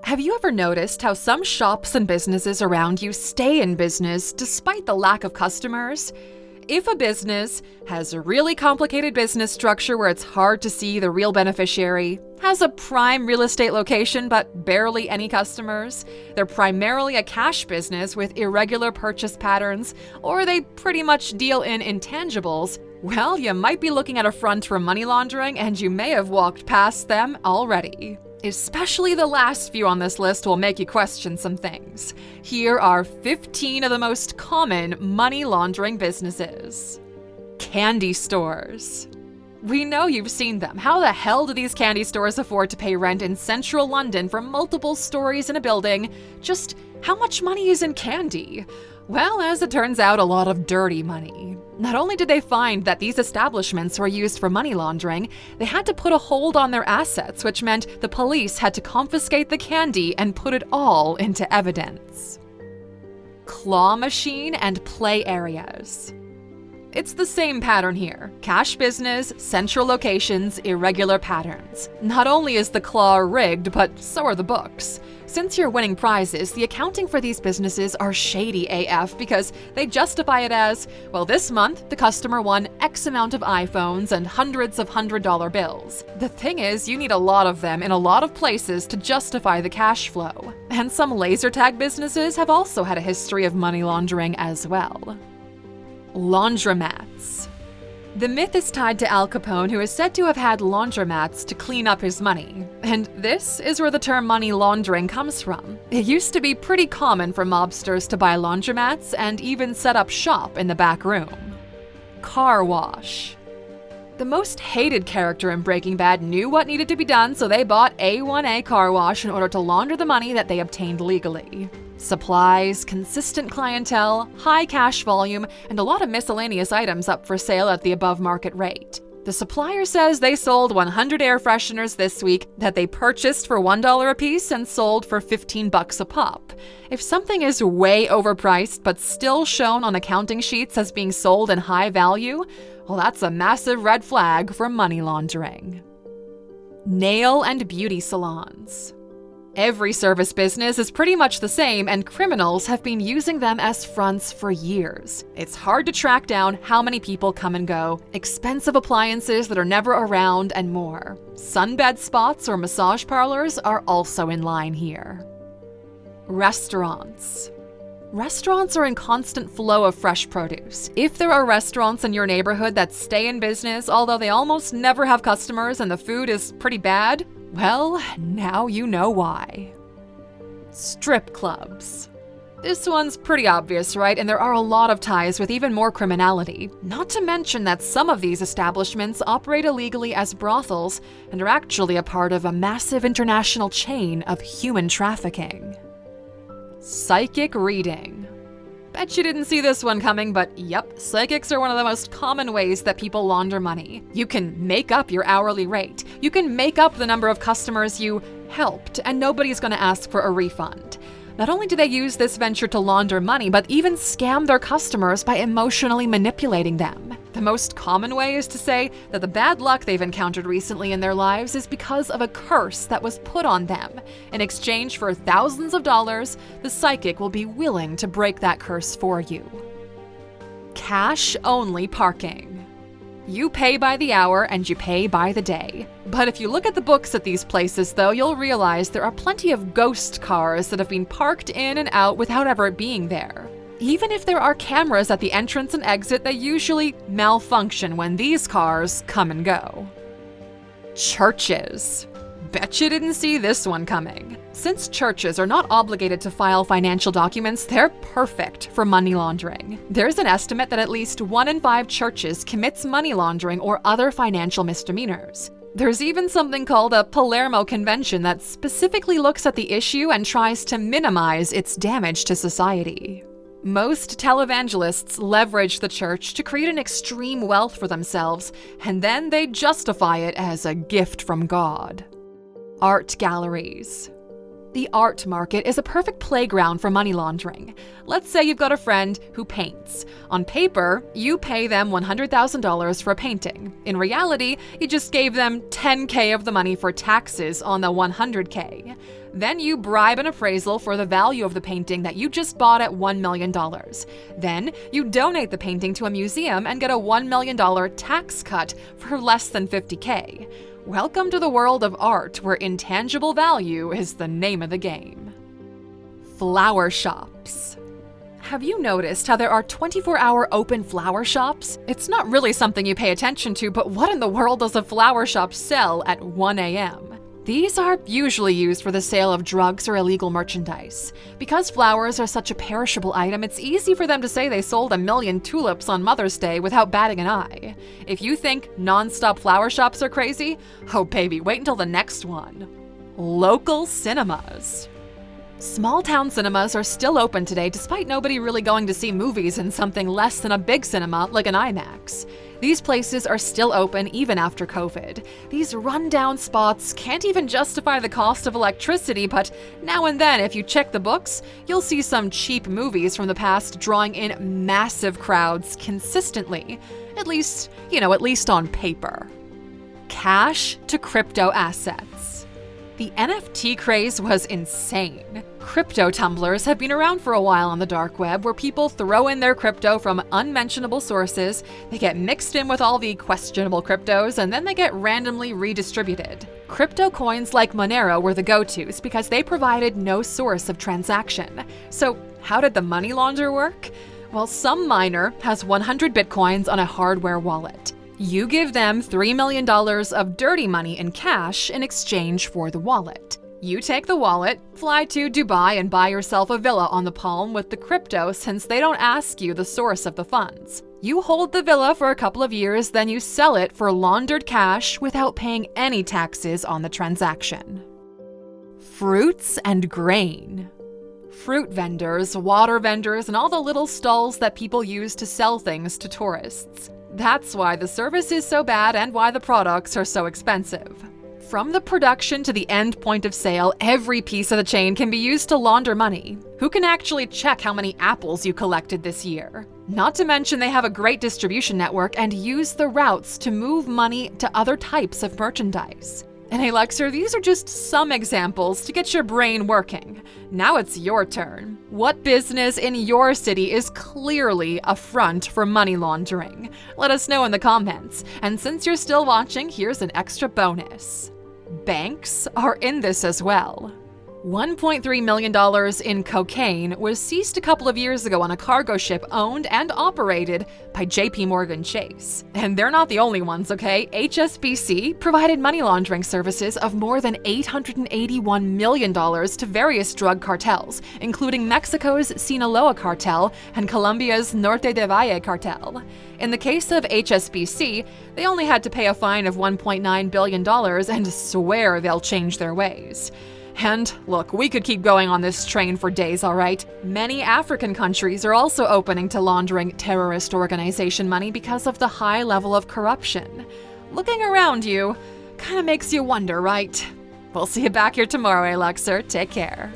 Have you ever noticed how some shops and businesses around you stay in business despite the lack of customers? If a business has a really complicated business structure where it's hard to see the real beneficiary, has a prime real estate location but barely any customers, they're primarily a cash business with irregular purchase patterns, or they pretty much deal in intangibles, well, you might be looking at a front for money laundering and you may have walked past them already. Especially the last few on this list will make you question some things. Here are 15 of the most common money laundering businesses. Candy stores. We know you've seen them. How the hell do these candy stores afford to pay rent in central London for multiple stories in a building? Just how much money is in candy? Well, as it turns out, a lot of dirty money. Not only did they find that these establishments were used for money laundering, they had to put a hold on their assets, which meant the police had to confiscate the candy and put it all into evidence. Claw machine and play areas. It's the same pattern here. Cash business, central locations, irregular patterns. Not only is the claw rigged, but so are the books. Since you're winning prizes, the accounting for these businesses are shady AF because they justify it as, well, this month the customer won X amount of iPhones and hundreds of $100 bills. The thing is, you need a lot of them in a lot of places to justify the cash flow. And some laser tag businesses have also had a history of money laundering as well. Laundromats. The myth is tied to Al Capone, who is said to have had laundromats to clean up his money. And this is where the term money laundering comes from. It used to be pretty common for mobsters to buy laundromats and even set up shop in the back room. Car wash. The most hated character in Breaking Bad knew what needed to be done, so they bought A1A car wash in order to launder the money that they obtained legally. Supplies, consistent clientele, high cash volume, and a lot of miscellaneous items up for sale at the above market rate. The supplier says they sold 100 air fresheners this week that they purchased for $1 a piece and sold for $15 a pop. If something is way overpriced but still shown on accounting sheets as being sold in high value, well, that's a massive red flag for money laundering. Nail and beauty salons. Every service business is pretty much the same, and criminals have been using them as fronts for years. It's hard to track down how many people come and go, expensive appliances that are never around, and more. Sunbed spots or massage parlors are also in line here. Restaurants. Restaurants are in constant flow of fresh produce. If there are restaurants in your neighborhood that stay in business, although they almost never have customers and the food is pretty bad, well, now you know why. Strip clubs. This one's pretty obvious, right? And there are a lot of ties with even more criminality. Not to mention that some of these establishments operate illegally as brothels and are actually a part of a massive international chain of human trafficking. Psychic reading. Bet you didn't see this one coming, but yep, psychics are one of the most common ways that people launder money. You can make up your hourly rate. You can make up the number of customers you helped, and nobody's going to ask for a refund. Not only do they use this venture to launder money, but even scam their customers by emotionally manipulating them. The most common way is to say that the bad luck they've encountered recently in their lives is because of a curse that was put on them. In exchange for thousands of dollars, the psychic will be willing to break that curse for you. Cash-only parking. You pay by the hour and you pay by the day. But if you look at the books at these places, though, you'll realize there are plenty of ghost cars that have been parked in and out without ever being there. Even if there are cameras at the entrance and exit, they usually malfunction when these cars come and go. Churches. Bet you didn't see this one coming. Since churches are not obligated to file financial documents, they're perfect for money laundering. There's an estimate that at least 1 in 5 churches commits money laundering or other financial misdemeanors. There's even something called a Palermo Convention that specifically looks at the issue and tries to minimize its damage to society. Most televangelists leverage the church to create an extreme wealth for themselves, and then they justify it as a gift from God. Art galleries. The art market is a perfect playground for money laundering. Let's say you've got a friend who paints. On paper, you pay them $100,000 for a painting. In reality, you just gave them $10K of the money for taxes on the $100K. Then you bribe an appraisal for the value of the painting that you just bought at $1 million. Then you donate the painting to a museum and get a $1 million tax cut for less than $50K. Welcome to the world of art, where intangible value is the name of the game. Flower shops. Have you noticed how there are 24-hour open flower shops? It's not really something you pay attention to, but what in the world does a flower shop sell at 1 a.m.? These are usually used for the sale of drugs or illegal merchandise. Because flowers are such a perishable item, it's easy for them to say they sold 1 million tulips on Mother's Day without batting an eye. If you think non-stop flower shops are crazy, oh baby, wait until the next one. Local cinemas. Small-town cinemas are still open today despite nobody really going to see movies in something less than a big cinema like an IMAX. These places are still open even after COVID. These run-down spots can't even justify the cost of electricity, but now and then, if you check the books, you'll see some cheap movies from the past drawing in massive crowds consistently. At least on paper. Cash to crypto assets. The NFT craze was insane. Crypto tumblers have been around for a while on the dark web, where people throw in their crypto from unmentionable sources, they get mixed in with all the questionable cryptos, and then they get randomly redistributed. Crypto coins like Monero were the go-tos because they provided no source of transaction. So how did the money launder work? Well, some miner has 100 bitcoins on a hardware wallet. You give them $3 million of dirty money in cash in exchange for the wallet. You take the wallet, fly to Dubai, and buy yourself a villa on the Palm with the crypto, since they don't ask you the source of the funds. You hold the villa for a couple of years, then you sell it for laundered cash without paying any taxes on the transaction. Fruits and grain. Fruit vendors, water vendors, and all the little stalls that people use to sell things to tourists. That's why the service is so bad and why the products are so expensive. From the production to the end point of sale, every piece of the chain can be used to launder money. Who can actually check how many apples you collected this year? Not to mention they have a great distribution network and use the routes to move money to other types of merchandise. And hey Luxor, these are just some examples to get your brain working. Now it's your turn. What business in your city is clearly a front for money laundering? Let us know in the comments. And since you're still watching, here's an extra bonus. Banks are in this as well. $1.3 million in cocaine was seized a couple of years ago on a cargo ship owned and operated by JP Chase. And they're not the only ones, okay? HSBC provided money laundering services of more than $881 million to various drug cartels, including Mexico's Sinaloa cartel and Colombia's Norte de Valle cartel. In the case of HSBC, they only had to pay a fine of $1.9 billion and swear they'll change their ways. And look, we could keep going on this train for days, all right? Many African countries are also opening to laundering terrorist organization money because of the high level of corruption. Looking around you kind of makes you wonder, right? We'll see you back here tomorrow, Luxor. Take care.